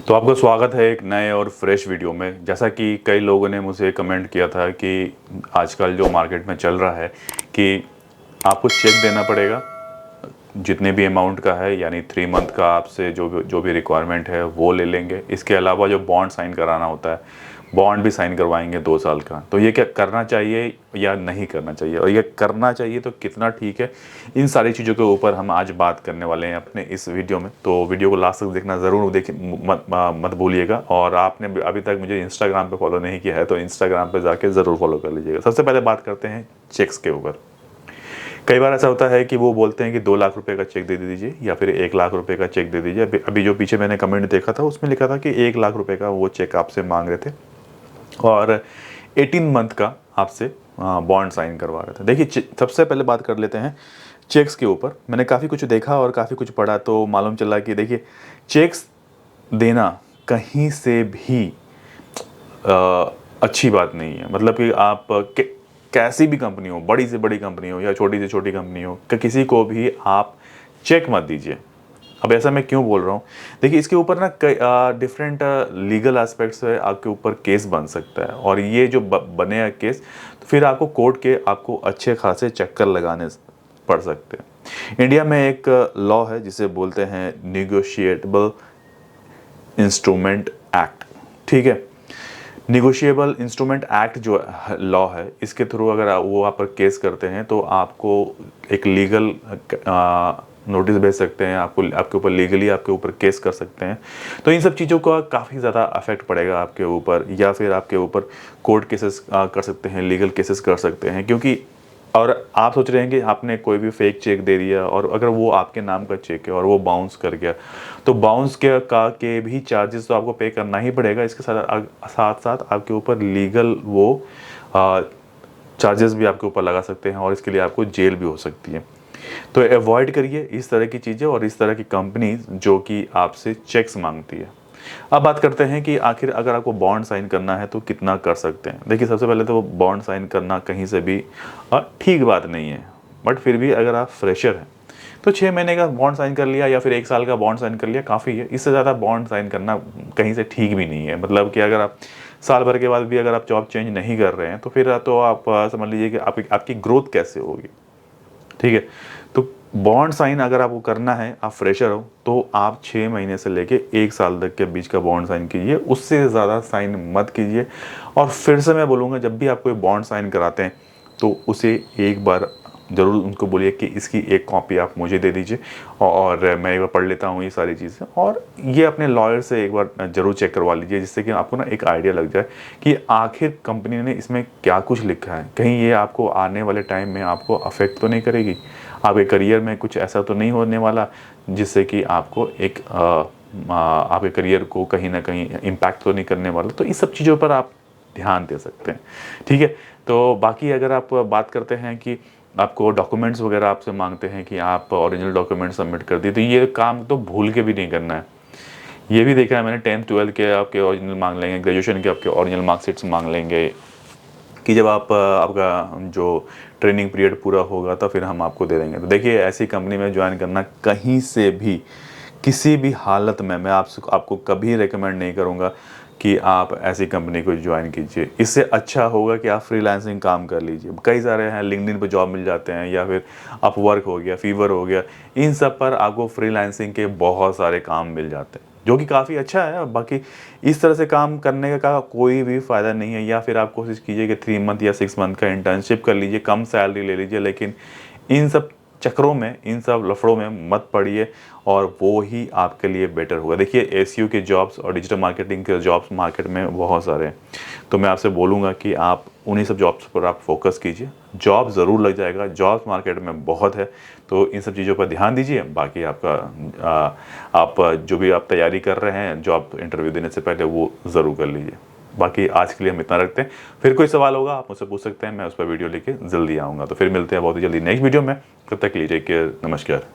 तो आपका स्वागत है एक नए और फ्रेश वीडियो में। जैसा कि कई लोगों ने मुझे कमेंट किया था कि आजकल जो मार्केट में चल रहा है कि आपको चेक देना पड़ेगा जितने भी अमाउंट का है, यानी 3 मंथ का आपसे जो भी रिक्वायरमेंट है वो ले लेंगे। इसके अलावा जो बॉन्ड साइन कराना होता है, बॉन्ड भी साइन करवाएंगे 2 साल का। तो ये क्या करना चाहिए या नहीं करना चाहिए, और ये करना चाहिए तो कितना ठीक है, इन सारी चीज़ों के ऊपर हम आज बात करने वाले हैं अपने इस वीडियो में। तो वीडियो को लास्ट तक देखना ज़रूर मत भूलिएगा। और आपने अभी तक मुझे इंस्टाग्राम पे फॉलो नहीं किया है तो इंस्टाग्राम पे जाके ज़रूर फॉलो कर लीजिएगा। सबसे पहले बात करते हैं चेक्स के ऊपर। कई बार ऐसा होता है कि वो बोलते हैं कि 2 लाख रुपए का चेक दे दीजिए या फिर 1 लाख रुपए का चेक दे दीजिए। अभी जो पीछे मैंने कमेंट देखा था उसमें लिखा था कि 1 लाख रुपए का वो चेक आपसे मांग रहे थे और 18 मंथ का आपसे बॉन्ड साइन करवा रहे थे। देखिए, सबसे पहले बात कर लेते हैं चेक्स के ऊपर। मैंने काफ़ी कुछ देखा और काफ़ी कुछ पढ़ा तो मालूम चला कि देखिए, चेक्स देना कहीं से भी अच्छी बात नहीं है। मतलब कि आप कैसी भी कंपनी हो, बड़ी से बड़ी कंपनी हो या छोटी से छोटी कंपनी हो, किसी को भी आप चेक मत दीजिए। अब ऐसा मैं क्यों बोल रहा हूँ, देखिए इसके ऊपर ना कई डिफरेंट लीगल एस्पेक्ट्स है, आपके ऊपर केस बन सकता है। और ये जो बने केस तो फिर आपको कोर्ट के आपको अच्छे खासे चक्कर लगाने पड़ सकते हैं। इंडिया में एक लॉ है जिसे बोलते हैं निगोशिएबल इंस्ट्रूमेंट एक्ट। ठीक है, निगोशिएबल इंस्ट्रूमेंट एक्ट जो लॉ है, इसके थ्रू अगर वो आप पर केस करते हैं तो आपको एक लीगल नोटिस भेज सकते हैं, आपको आपके ऊपर लीगली आपके ऊपर केस कर सकते हैं। तो इन सब चीज़ों का काफ़ी ज़्यादा अफेक्ट पड़ेगा आपके ऊपर, या फिर आपके ऊपर कोर्ट केसेस कर सकते हैं, लीगल केसेस कर सकते हैं। क्योंकि और आप सोच रहे हैं कि आपने कोई भी फेक चेक दे दिया और अगर वो आपके नाम का चेक है और वो बाउंस कर गया तो बाउंस के भी चार्जेस तो आपको पे करना ही पड़ेगा। इसके साथ साथ आपके ऊपर लीगल वो चार्जेस भी आपके ऊपर लगा सकते हैं और इसके लिए आपको जेल भी हो सकती है। तो अवॉइड करिए इस तरह की चीज़ें और इस तरह की कंपनी जो कि आपसे चेक्स मांगती है। अब बात करते हैं कि आखिर अगर आपको बॉन्ड साइन करना है तो कितना कर सकते हैं। देखिए, सबसे पहले तो बॉन्ड साइन करना कहीं से भी ठीक बात नहीं है, बट फिर भी अगर आप फ्रेशर हैं तो 6 महीने का बॉन्ड साइन कर लिया या फिर 1 साल का बॉन्ड साइन कर लिया काफ़ी है। इससे ज़्यादा बॉन्ड साइन करना कहीं से ठीक भी नहीं है। मतलब कि अगर आप साल भर के बाद भी अगर आप जॉब चेंज नहीं कर रहे हैं तो फिर तो आप समझ लीजिए कि आपकी ग्रोथ कैसे होगी। ठीक है, तो बॉन्ड साइन अगर आपको करना है, आप फ्रेशर हो तो आप 6 महीने से लेके 1 साल तक के बीच का बॉन्ड साइन कीजिए, उससे ज़्यादा साइन मत कीजिए। और फिर से मैं बोलूँगा, जब भी आप कोई बॉन्ड साइन कराते हैं तो उसे एक बार ज़रूर उनको बोलिए कि इसकी एक कॉपी आप मुझे दे दीजिए और मैं एक बार पढ़ लेता हूँ ये सारी चीज़ें। और ये अपने लॉयर से एक बार ज़रूर चेक करवा लीजिए, जिससे कि आपको ना एक आइडिया लग जाए कि आखिर कंपनी ने इसमें क्या कुछ लिखा है। कहीं ये आपको आने वाले टाइम में आपको अफेक्ट तो नहीं करेगी, आपके करियर में कुछ ऐसा तो नहीं होने वाला जिससे कि आपको एक आपके करियर को कहीं ना कहीं इम्पैक्ट तो नहीं करने वाला। तो इस सब चीज़ों पर आप ध्यान दे सकते हैं। ठीक है, तो बाकी अगर आप बात करते हैं कि आपको डॉक्यूमेंट्स वगैरह आपसे मांगते हैं कि आप ओरिजिनल डॉक्यूमेंट सबमिट कर दिए, तो ये काम तो भूल के भी नहीं करना है। ये भी देखा है मैंने, 10th-12th के आपके ओरिजिनल मांग लेंगे, ग्रेजुएशन के आपके ओरिजिनल मार्कशीट्स मांग लेंगे कि जब आपका जो ट्रेनिंग पीरियड पूरा होगा तो फिर हम आपको दे देंगे। तो देखिए, ऐसी कंपनी में ज्वाइन करना कहीं से भी किसी भी हालत में मैं आपको कभी रेकमेंड नहीं करूँगा कि आप ऐसी कंपनी को ज्वाइन कीजिए। इससे अच्छा होगा कि आप फ्रीलांसिंग काम कर लीजिए। कई सारे हैं, लिंक्डइन पे जॉब मिल जाते हैं, या फिर अपवर्क हो गया, फीवर हो गया, इन सब पर आपको फ्रीलांसिंग के बहुत सारे काम मिल जाते हैं जो कि काफ़ी अच्छा है। बाकी इस तरह से काम करने का कोई भी फ़ायदा नहीं है। या फिर आप कोशिश कीजिए कि 3 मंथ या 6 मंथ का इंटर्नशिप कर लीजिए, कम सैलरी ले लीजिए, लेकिन इन सब चक्करों में, इन सब लफड़ों में मत पड़िए और वो ही आपके लिए बेटर होगा। देखिए, एसईओ के जॉब्स और डिजिटल मार्केटिंग के जॉब्स मार्केट में बहुत सारे हैं, तो मैं आपसे बोलूँगा कि आप उन्हीं सब जॉब्स पर आप फोकस कीजिए। जॉब ज़रूर लग जाएगा, जॉब्स मार्केट में बहुत है, तो इन सब चीज़ों पर ध्यान दीजिए। बाकी आप जो भी आप तैयारी कर रहे हैं जॉब इंटरव्यू देने से पहले, वो ज़रूर कर लीजिए। बाकी आज के लिए हम इतना रखते हैं। फिर कोई सवाल होगा आप मुझसे पूछ सकते हैं, मैं उस पर वीडियो लेके जल्दी आऊँगा। तो फिर मिलते हैं बहुत ही जल्दी नेक्स्ट वीडियो में। तब तक के लिए टेक केयर, नमस्कार।